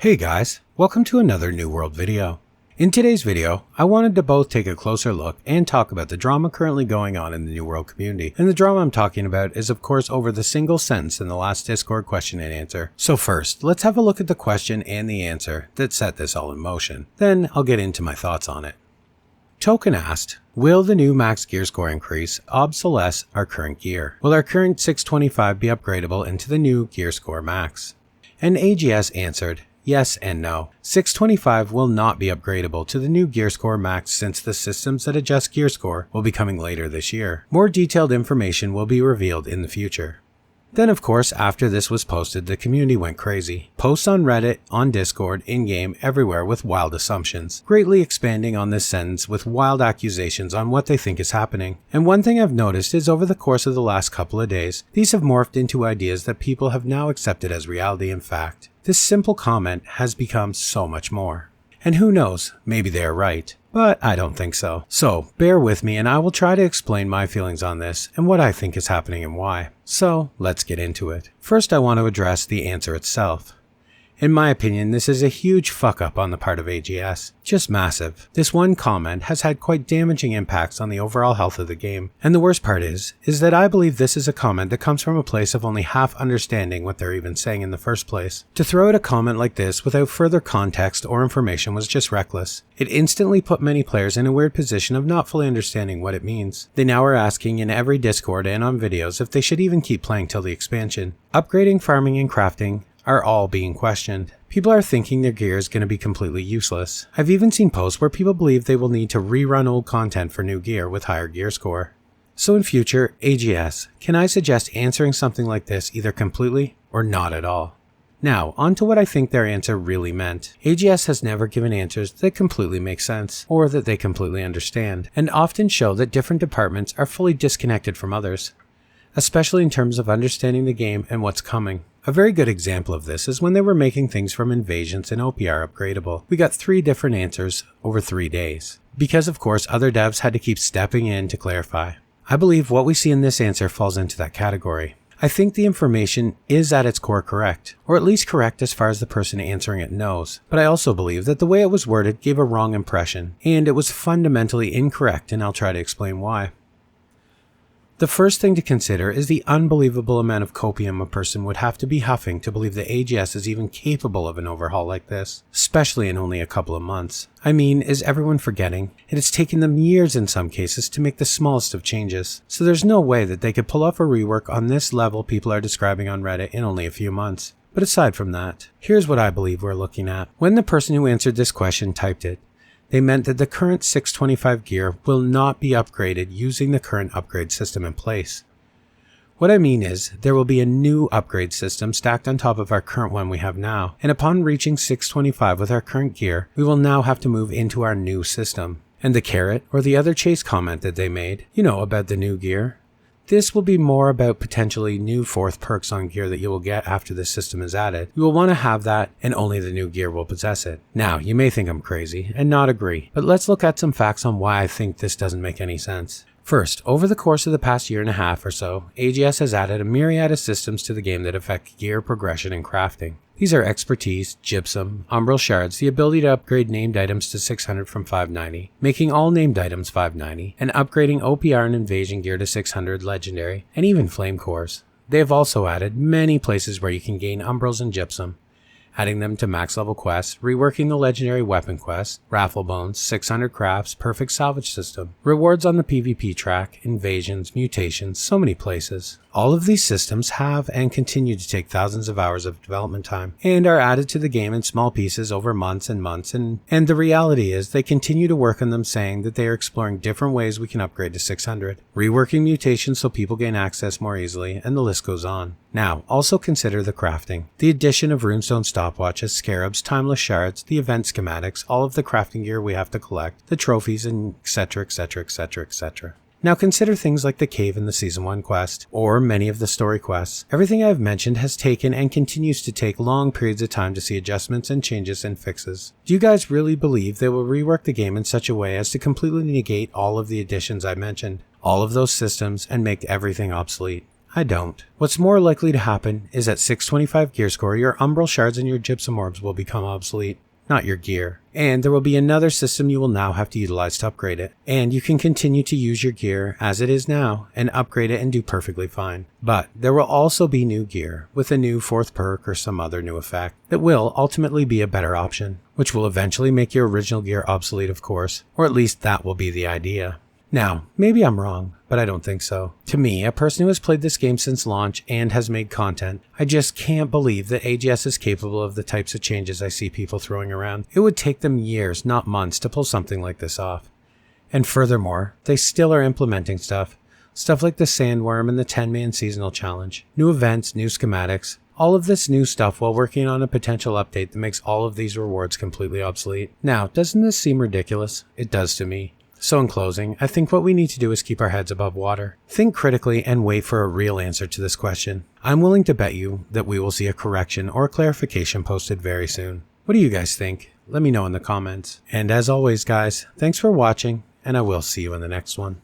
Hey guys, welcome to another New World video. In today's video, I wanted to both take a closer look and talk about the drama currently going on in the New World community. And the drama I'm talking about is of course over the single sentence in the last Discord question and answer. So first, let's have a look at the question and the answer that set this all in motion. Then I'll get into my thoughts on it. Token asked, will the new max gear score increase obsolesce our current gear? Will our current 625 be upgradable into the new gear score max? And AGS answered, yes and no. 625 will not be upgradable to the new gear score max since the systems that adjust gear score will be coming later this year. More detailed information will be revealed in the future. Then of course, after this was posted, the community went crazy. Posts on Reddit, on Discord, in-game, everywhere with wild assumptions, greatly expanding on this sentence with wild accusations on what they think is happening. And one thing I've noticed is over the course of the last couple of days, these have morphed into ideas that people have now accepted as reality and fact. This simple comment has become so much more. And who knows, maybe they are right. But I don't think so. So bear with me and I will try to explain my feelings on this and what I think is happening and why. So let's get into it. First, I want to address the answer itself. In my opinion, this is a huge fuck up on the part of AGS. Just massive. This one comment has had quite damaging impacts on the overall health of the game. And the worst part is that I believe this is a comment that comes from a place of only half understanding what they're even saying in the first place. To throw out a comment like this without further context or information was just reckless. It instantly put many players in a weird position of not fully understanding what it means. They now are asking in every Discord and on videos if they should even keep playing till the expansion. Upgrading, farming, and crafting are all being questioned. People are thinking their gear is going to be completely useless. I've even seen posts where people believe they will need to rerun old content for new gear with higher gear score. So in future, AGS, can I suggest answering something like this either completely or not at all? Now, on to what I think their answer really meant. AGS has never given answers that completely make sense, or that they completely understand, and often show that different departments are fully disconnected from others, especially in terms of understanding the game and what's coming. A very good example of this is when they were making things from invasions and OPR upgradable. We got 3 different answers over 3 days, because of course other devs had to keep stepping in to clarify. I believe what we see in this answer falls into that category. I think the information is at its core correct, or at least correct as far as the person answering it knows, but I also believe that the way it was worded gave a wrong impression, and it was fundamentally incorrect, and I'll try to explain why. The first thing to consider is the unbelievable amount of copium a person would have to be huffing to believe that AGS is even capable of an overhaul like this, especially in only a couple of months. I mean, is everyone forgetting? It has taken them years in some cases to make the smallest of changes, so there's no way that they could pull off a rework on this level people are describing on Reddit in only a few months. But aside from that, here's what I believe we're looking at. When the person who answered this question typed it, they meant that the current 625 gear will not be upgraded using the current upgrade system in place. What I mean is, there will be a new upgrade system stacked on top of our current one we have now, and upon reaching 625 with our current gear, we will now have to move into our new system. And the carrot, or the other chase comment that they made, about the new gear, this will be more about potentially new 4th perks on gear that you will get after this system is added. You will want to have that, and only the new gear will possess it. Now, you may think I'm crazy, and not agree, but let's look at some facts on why I think this doesn't make any sense. First, over the course of the past year and a half or so, AGS has added a myriad of systems to the game that affect gear progression and crafting. These are expertise, gypsum, umbral shards, the ability to upgrade named items to 600 from 590, making all named items 590, and upgrading OPR and invasion gear to 600 legendary, and even flame cores. They have also added many places where you can gain umbrals and gypsum, adding them to max level quests, reworking the legendary weapon quest, raffle bones, 600 crafts, perfect salvage system, rewards on the PvP track, invasions, mutations, so many places. All of these systems have and continue to take thousands of hours of development time and are added to the game in small pieces over months and months, and the reality is they continue to work on them, saying that they are exploring different ways we can upgrade to 600, reworking mutations so people gain access more easily, and the list goes on. Now, also consider the crafting. The addition of runestone stopwatches, scarabs, timeless shards, the event schematics, all of the crafting gear we have to collect, the trophies, and etc, etc, etc, etc. Now consider things like the cave in the Season 1 quest, or many of the story quests. Everything I have mentioned has taken and continues to take long periods of time to see adjustments and changes and fixes. Do you guys really believe they will rework the game in such a way as to completely negate all of the additions I mentioned, all of those systems, and make everything obsolete? I don't. What's more likely to happen is at 625 gear score, your umbral shards and your gypsum orbs will become obsolete, not your gear. And there will be another system you will now have to utilize to upgrade it. And you can continue to use your gear as it is now and upgrade it and do perfectly fine. But there will also be new gear with a new 4th perk or some other new effect that will ultimately be a better option, which will eventually make your original gear obsolete, of course, or at least that will be the idea. Now, maybe I'm wrong, but I don't think so. To me, a person who has played this game since launch and has made content, I just can't believe that AGS is capable of the types of changes I see people throwing around. It would take them years, not months, to pull something like this off. And furthermore, they still are implementing stuff like the Sandworm and the 10-man seasonal challenge, new events, new schematics, all of this new stuff while working on a potential update that makes all of these rewards completely obsolete. Now, doesn't this seem ridiculous? It does to me. So in closing, I think what we need to do is keep our heads above water. Think critically and wait for a real answer to this question. I'm willing to bet you that we will see a correction or clarification posted very soon. What do you guys think? Let me know in the comments. And as always guys, thanks for watching, and I will see you in the next one.